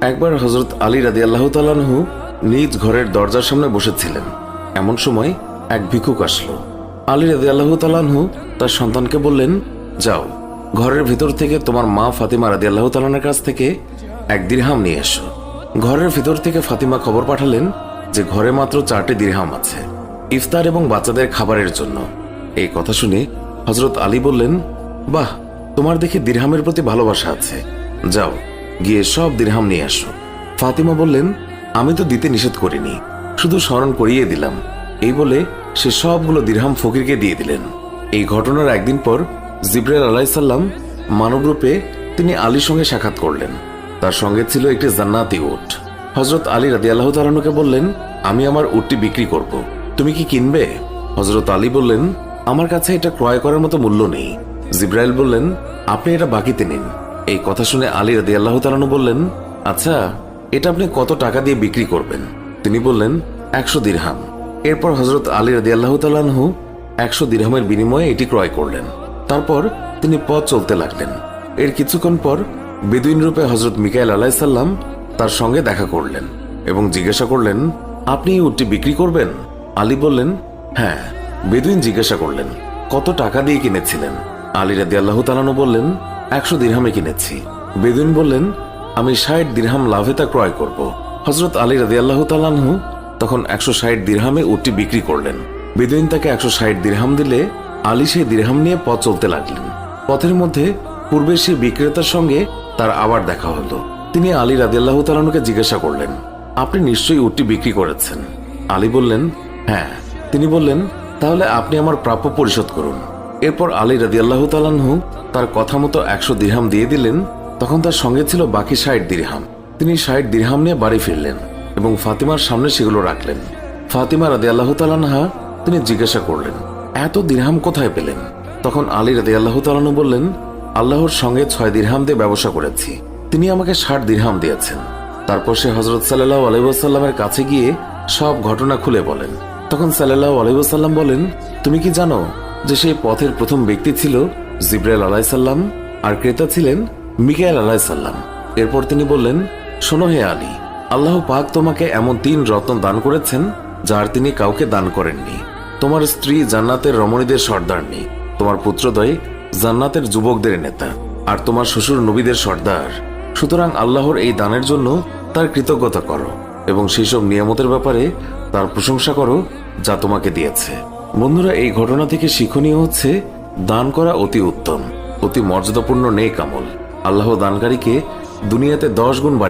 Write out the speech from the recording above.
একবার হযরত আলী রাদিয়াল্লাহু তাআলা আনহু নিজ ঘরের দরজার সামনে বসেছিলেন। এমন সময় এক ভিক্ষুক আসলো। আলী রাদিয়াল্লাহু তাআলা আনহু তার সন্তানকে বললেন, যাও ঘরের ভিতর থেকে তোমার মা ফাতিমা রাদিয়াল্লাহু তাআলা আনহার কাছ থেকে 1 দিরহাম নিয়ে এসো। ঘরের ভিতর থেকে ফাতিমা খবর পাঠালেন যে ঘরে মাত্র 4টি দিরহাম আছে, ইফতার এবং বাচ্চাদের খাবারের জন্য। এই কথা শুনে হযরত আলী বললেন, বাহ, তোমার দেখে দিরহামের প্রতি ভালোবাসা আছে, যাও গিয়ে সব দিরহাম নিয়ে আসো। ফাতিমা বললেন, আমি তো দিতে নিষেধ করিনি, শুধু স্মরণ করিয়ে দিলাম। এই বলে সে সবগুলো দিরহাম ফকিরকে দিয়ে দিলেন। এই ঘটনার একদিন পর জিবরাইল আলাইহিস সালাম মানবরূপে তিনি আলীর সঙ্গে সাক্ষাৎ করলেন। তার সঙ্গে ছিল একটি জান্নাতি উট। হযরত আলী রাদিয়াল্লাহু তাআলা আনহুকে বললেন, আমি আমার উটটি বিক্রি করব, তুমি কি কিনবে? হযরত আলী বললেন, আমার কাছে এটা ক্রয় করার মতো মূল্য নেই। জিবরাইল বললেন, আপনি এটা বাকিতে নিন। এই কথা শুনে আলী রাদিয়াল্লাহু তাআলা আনহু বললেন, আচ্ছা, এটা আপনি কত টাকা দিয়ে বিক্রি করবেন? তিনি বললেন, 100 দিরহাম। এরপর হযরত আলী রাদিয়াল্লাহু তাআলা আনহু 100 দিরহামের বিনিময়ে এটি ক্রয় করলেন। তারপর তিনি পথ চলতে লাগলেন। এর কিছুক্ষণ পর বেদুইন রূপে হযরত মিকাইল আলাইহিস সালাম তার সঙ্গে দেখা করলেন এবং জিজ্ঞাসা করলেন, আপনি এই উটটি বিক্রি করবেন? আলী বললেন, হ্যাঁ। বেদুইন জিজ্ঞাসা করলেন, কত টাকা দিয়ে কিনেছিলেন? আলী রাদিয়াল্লাহু তাআলা আনহু বললেন, 100 দিরহামে কিনেছি। বেদুইন বললেন, আমি 60 দিরহাম লাভে তা ক্রয় করব। হযরত আলী রাদিয়াল্লাহু তাআলা আনহু তখন 160 দিরহামে উটটি বিক্রি করলেন। বেদুইন তাকে 160 দিরহাম দিলে আলী সেই দিরহাম নিয়ে পথ চলতে লাগলেন। পথের মধ্যে পূর্বে সেই বিক্রেতার সঙ্গে তার আবার দেখা হলো। তিনি আলী রাদিয়াল্লাহু তাআলা আনহুকে জিজ্ঞাসা করলেন, আপনি নিশ্চয়ই উটটি বিক্রি করেছেন? আলী বললেন, হ্যাঁ। তিনি বললেন, তাহলে আপনি আমার প্রাপ্য পরিশোধ করুন। এরপর আলী রাদিয়াল্লাহু তাআলা আনহু তার কথা মতো 100 দিরহাম দিয়ে দিলেন। তখন তার সঙ্গে ছিল বাকি 60 দিরহাম। তিনি 60 দিরহাম নিয়ে বাড়ি ফিরলেন এবং ফাতিমার সামনে সেগুলো রাখলেন। ফাতিমা রাদিয়াল্লাহু তাআলা আনহা তিনি জিজ্ঞাসা করলেন, এত দিরহাম কোথায় পেলেন? তখন আলী রাদিয়াল্লাহু তাআলা আনহু বললেন, আল্লাহর সঙ্গে 6 দিরহাম দিয়ে ব্যবসা করেছি, তিনি আমাকে 60 দিরহাম দিয়েছেন। তারপর সে হযরত সাল্লাল্লাহু আলাইহি ওয়াসাল্লামের কাছে গিয়ে সব ঘটনা খুলে বলেন। তখন সাল্লাল্লাহু আলাইহি ওয়াসাল্লাম বলেন, তুমি কি জানো যে সেই পথের প্রথম ব্যক্তি ছিল জিবরাইল আলাইহিস সালাম আর ক্রেতা ছিলেন মিকাইল আলাইহিস সালাম? এরপর তিনি বললেন, শোনো হে আলী, আল্লাহ পাক তোমাকে এমন 3 রত্ন দান করেছেন যার তিনি কাউকে দান করেননি। তোমার স্ত্রী জান্নাতের রমণীদের সর্দারনি, তোমার পুত্রদ্বয় জান্নাতের যুবকদের নেতা, আর তোমার শ্বশুর নবীদের সর্দার। সুতরাং আল্লাহর এই দানের জন্য তার কৃতজ্ঞতা করো এবং সেই সব নিয়ামতের ব্যাপারে তার প্রশংসা করো যা তোমাকে দিয়েছে। বন্ধুরা, এই ঘটনা থেকে শিক্ষণীয় হচ্ছে, দান করা অতি উত্তম, অতি মর্যাদাপূর্ণ নেক আমল। আল্লাহ দানকারীকে দুনিয়াতে 10 গুণ